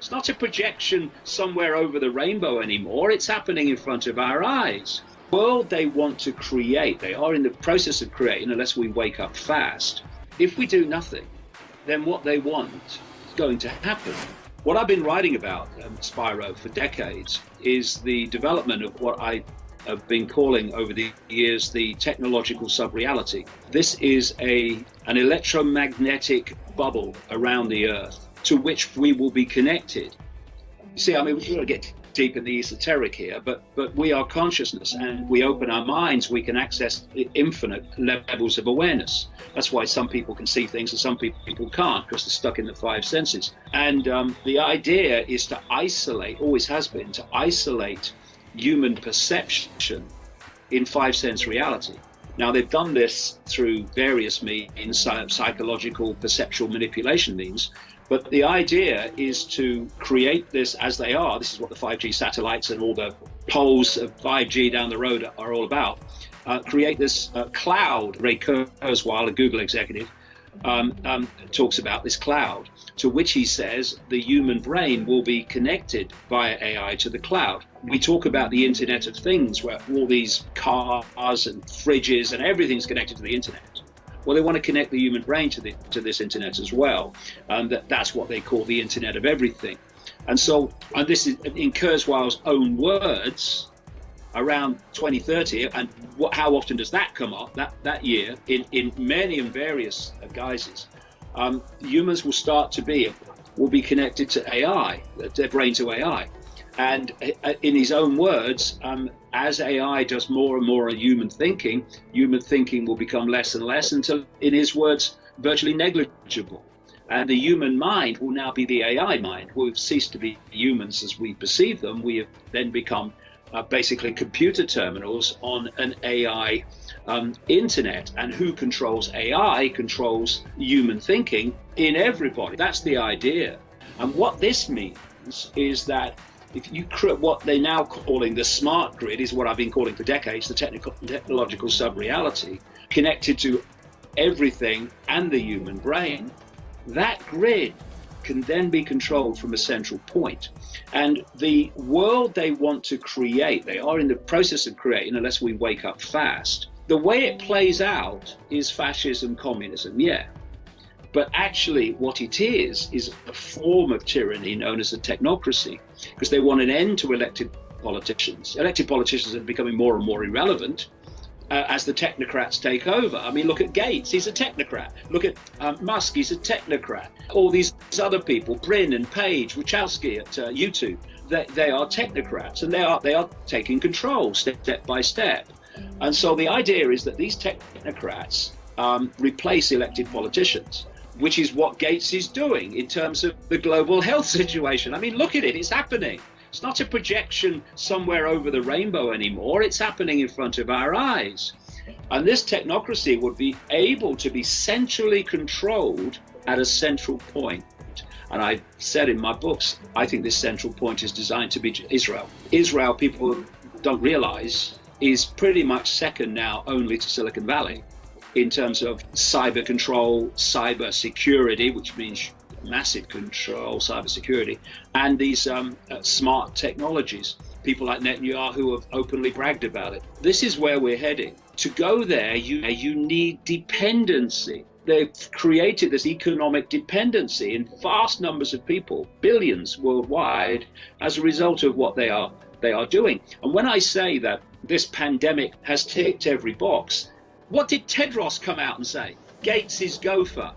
It's not a projection somewhere over the rainbow anymore. It's happening in front of our eyes. The world they want to create, they are in the process of creating, unless we wake up fast. If we do nothing, then what they want is going to happen. What I've been writing about, Spyro, for decades is the development of what I have been calling over the years the technological sub-reality. This is an electromagnetic bubble around the Earth to which we will be connected. See, I mean, we're going to get deep in the esoteric here, but we are consciousness, and we open our minds, we can access infinite levels of awareness. That's why some people can see things and some people can't, because they're stuck in the five senses. And the idea is to isolate, always has been, to isolate human perception in five sense reality. Now, they've done this through various means, psychological, perceptual manipulation means, but the idea is to create this as they are. This is what the 5G satellites and all the poles of 5G down the road are all about. Create this cloud. Ray Kurzweil, a Google executive, talks about this cloud, to which he says the human brain will be connected via AI to the cloud. We talk about the Internet of Things, where all these cars and fridges and everything's connected to the internet. Well, they want to connect the human brain to this internet as well. That's what they call the Internet of Everything. And so, and this is in Kurzweil's own words, around 2030, and how often does that come up that year in many and various guises? Humans will be connected to AI, their brain to AI. And in his own words, as AI does more and more human thinking will become less and less until, in his words, virtually negligible. And the human mind will now be the AI mind. We've ceased to be humans as we perceive them. We have then become basically computer terminals on an AI internet. And who controls AI controls human thinking in everybody. That's the idea. And what this means is that if you create what they're now calling the smart grid, is what I've been calling for decades, the technological sub-reality, connected to everything and the human brain, that grid can then be controlled from a central point. And the world they want to create, they are in the process of creating, unless we wake up fast. The way it plays out is fascism, communism, yeah. But actually what it is a form of tyranny known as a technocracy, because they want an end to elected politicians. Elected politicians are becoming more and more irrelevant as the technocrats take over. I mean, look at Gates, he's a technocrat. Look at Musk, he's a technocrat. All these other people, Brin and Page, Wachowski at YouTube, they are technocrats, and they are taking control step by step. And so the idea is that these technocrats replace elected politicians, which is what Gates is doing in terms of the global health situation. I mean, look at it, it's happening. It's not a projection somewhere over the rainbow anymore. It's happening in front of our eyes. And this technocracy would be able to be centrally controlled at a central point. And I said in my books, I think this central point is designed to be Israel. Israel, people don't realize, is pretty much second now only to Silicon Valley in terms of cyber control, cyber security, which means massive control, cyber security, and these smart technologies. People like Netanyahu have openly bragged about it. This is where we're heading. To go there, you need dependency. They've created this economic dependency in vast numbers of people, billions worldwide, as a result of what they are doing. And when I say that this pandemic has ticked every box, what did Tedros come out and say? Gates is gopher.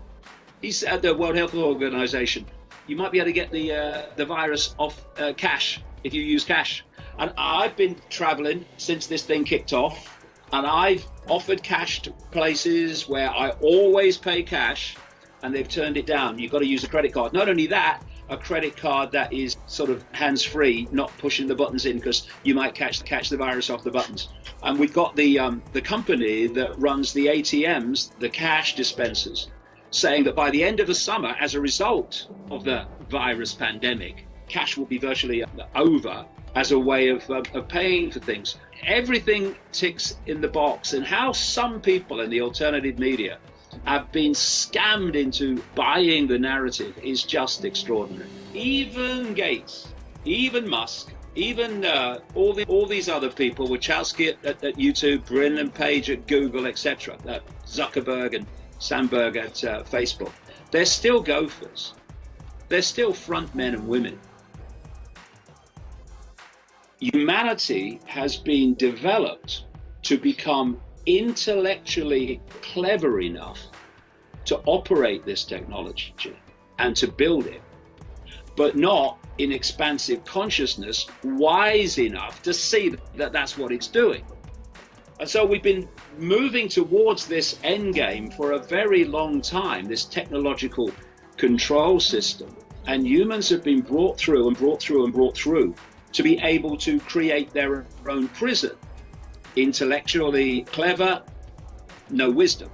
He said at the World Health Organization, you might be able to get the virus off cash if you use cash. And I've been traveling since this thing kicked off, and I've offered cash to places where I always pay cash, and they've turned it down. You've got to use a credit card. Not only that, a credit card that is sort of hands-free, not pushing the buttons in, because you might catch the virus off the buttons. And we've got the company that runs the ATMs, the cash dispensers, saying that by the end of the summer, as a result of the virus pandemic, cash will be virtually over as a way of paying for things. Everything ticks in the box, and how some people in the alternative media have been scammed into buying the narrative is just extraordinary. Even Gates, even Musk, even all these other people, Wachowski at YouTube, Brin and Page at Google, etc., Zuckerberg and Sandberg at Facebook, they're still gophers. They're still front men and women. Humanity has been developed to become intellectually clever enough to operate this technology and to build it, but not in expansive consciousness wise enough to see that that's what it's doing. And so we've been moving towards this end game for a very long time, this technological control system, and humans have been brought through and brought through and brought through to be able to create their own prison. Intellectually clever, no wisdom.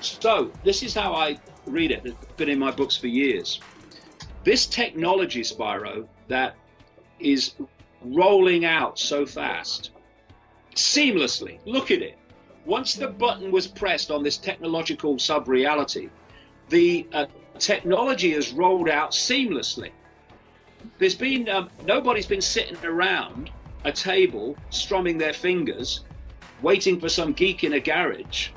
So this is how I read it. It's been in my books for years. This technology, Spyro, that is rolling out so fast, seamlessly, look at it. Once the button was pressed on this technological sub-reality, the technology has rolled out seamlessly. There's been, nobody's been sitting around a table, strumming their fingers, waiting for some geek in a garage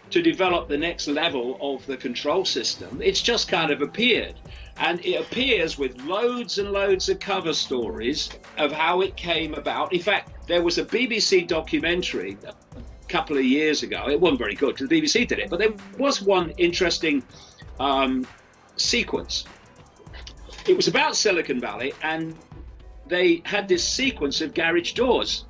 to develop the next level of the control system. It's just kind of appeared. And it appears with loads and loads of cover stories of how it came about. In fact, there was a BBC documentary a couple of years ago. It wasn't very good because the BBC did it, but there was one interesting sequence. It was about Silicon Valley, and they had this sequence of garage doors.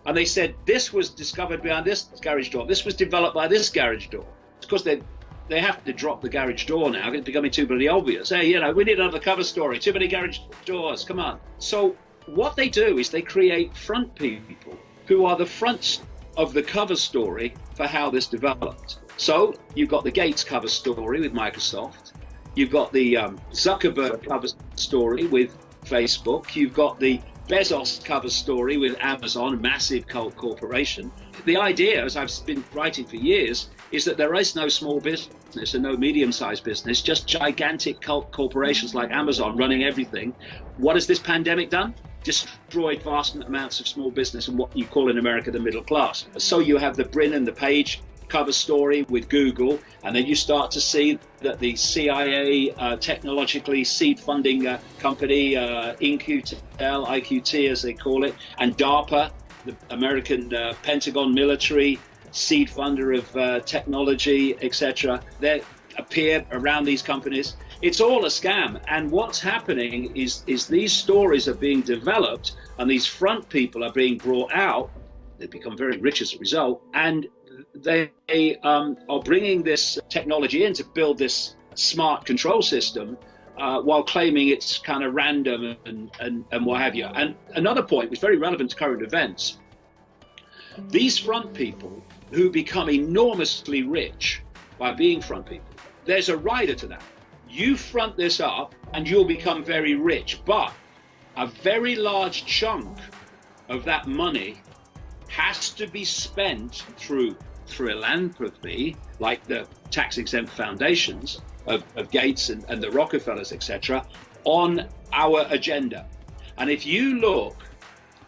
And they said, this was discovered behind this garage door. This was developed by this garage door. Of course, they have to drop the garage door now. It's becoming too bloody obvious. Hey, you know, we need another cover story. Too many garage doors, come on. So what they do is they create front people who are the fronts of the cover story for how this developed. So you've got the Gates cover story with Microsoft. You've got the Zuckerberg cover story with Facebook. You've got the Bezos cover story with Amazon, a massive cult corporation. The idea, as I've been writing for years, is that there is no small business and no medium-sized business, just gigantic cult corporations like Amazon running everything. What has this pandemic done? Destroyed vast amounts of small business and what you call in America the middle class. So you have the Brin and the Page cover story with Google, and then you start to see that the CIA technologically seed funding company, Icke as they call it, and DARPA, the American Pentagon military seed funder of technology, etc. They appear around these companies. It's all a scam. And what's happening is these stories are being developed and these front people are being brought out. They become very rich as a result. And they are bringing this technology in to build this smart control system while claiming it's kind of random and what have you. And another point, which is very relevant to current events, these front people who become enormously rich by being front people, there's a rider to that. You front this up and you'll become very rich, but a very large chunk of that money has to be spent through philanthropy, like the tax-exempt foundations of Gates and the Rockefellers, etc., on our agenda. And if you look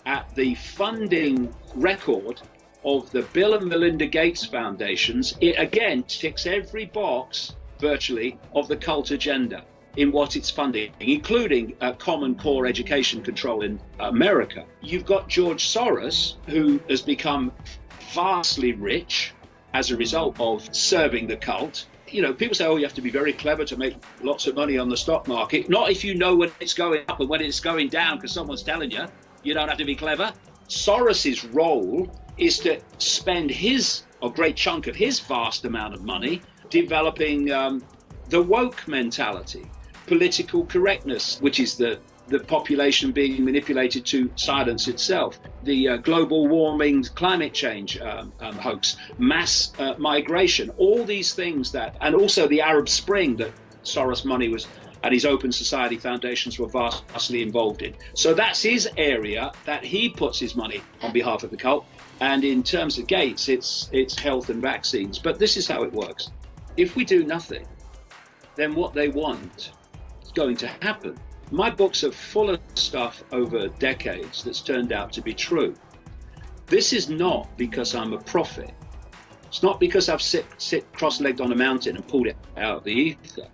at the funding record of the Bill and Melinda Gates foundations, it again ticks every box virtually of the cult agenda in what it's funding, including Common Core education control in America. You've got George Soros, who has become vastly rich as a result of serving the cult. You know, people say, oh, you have to be very clever to make lots of money on the stock market. Not if you know when it's going up and when it's going down, because someone's telling you. You don't have to be clever. Soros's role is to spend a great chunk of his vast amount of money developing the woke mentality, political correctness, which is the population being manipulated to silence itself, the global warming, climate change hoax, mass migration, all these things and also the Arab Spring that Soros money was, and his Open Society foundations were vastly involved in. So that's his area that he puts his money on behalf of the cult. And in terms of Gates, it's health and vaccines. But this is how it works. If we do nothing, then what they want is going to happen. My books are full of stuff over decades that's turned out to be true. This is not because I'm a prophet. It's not because I've sit cross-legged on a mountain and pulled it out of the ether.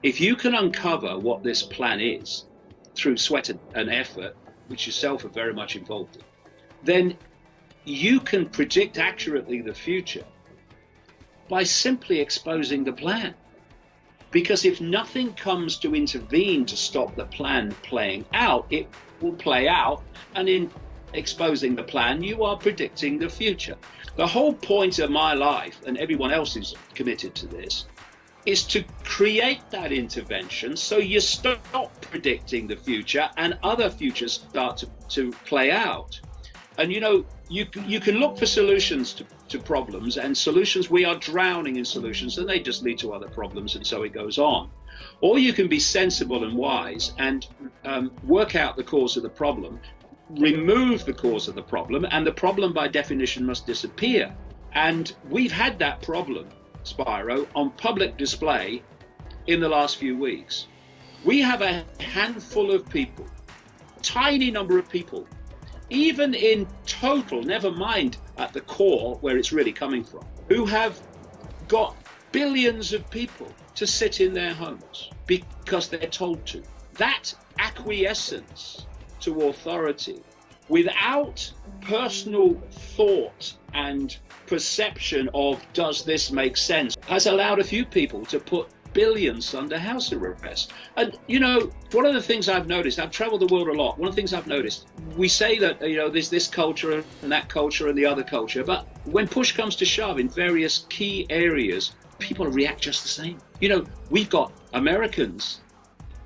If you can uncover what this plan is through sweat and effort, which yourself are very much involved in, then you can predict accurately the future by simply exposing the plan. Because if nothing comes to intervene to stop the plan playing out, it will play out, and in exposing the plan, you are predicting the future. The whole point of my life, and everyone else who's committed to this, is to create that intervention so you stop predicting the future and other futures start to play out. And you know, you can look for solutions to problems, and solutions, we are drowning in solutions, and they just lead to other problems, and so it goes on. Or you can be sensible and wise and work out the cause of the problem, remove the cause of the problem, and the problem by definition must disappear. And we've had that problem, Spyro, on public display in the last few weeks. We have a handful of people, tiny number of people, even in total, never mind at the core where it's really coming from, who have got billions of people to sit in their homes because they're told to. That acquiescence to authority without personal thought and perception of does this make sense has allowed a few people to put billions under house arrest. And you know, one of the things I've noticed, I've traveled the world a lot, one of the things I've noticed, we say that, you know, there's this culture and that culture and the other culture, but when push comes to shove in various key areas, people react just the same. You know, we've got Americans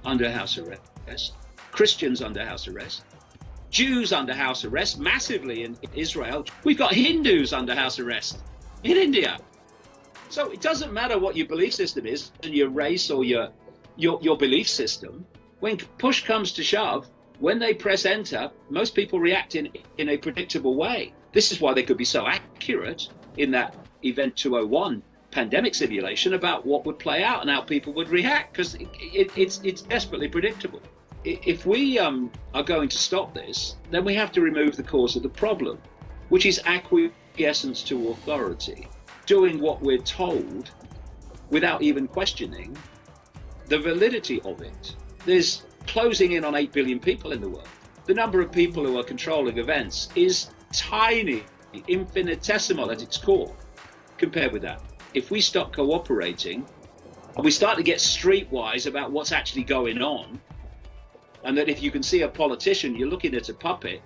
under house arrest, Christians under house arrest, Jews under house arrest massively in Israel. We've got Hindus under house arrest in India. So it doesn't matter what your belief system is and your race or your belief system. When push comes to shove, when they press enter, most people react in a predictable way. This is why they could be so accurate in that Event 201 pandemic simulation about what would play out and how people would react, because it's desperately predictable. If we are going to stop this, then we have to remove the cause of the problem, which is acquiescence to authority, doing what we're told without even questioning the validity of it. There's closing in on 8 billion people in the world. The number of people who are controlling events is tiny, infinitesimal at its core compared with that. If we stop cooperating and we start to get streetwise about what's actually going on, and that if you can see a politician, you're looking at a puppet.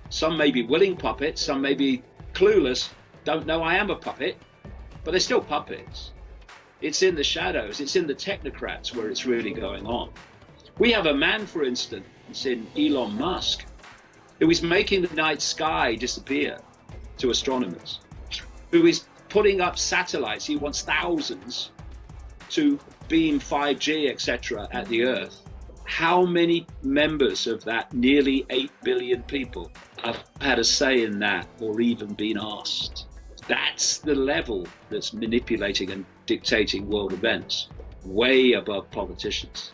Some may be willing puppets, some may be clueless, don't know I am a puppet, but they're still puppets. It's in the shadows, it's in the technocrats where it's really going on. We have a man, for instance, in Elon Musk, who is making the night sky disappear to astronomers, who is putting up satellites. He wants thousands to beam 5G, etc. at the Earth. How many members of that nearly 8 billion people have had a say in that or even been asked? That's the level that's manipulating and dictating world events, way above politicians.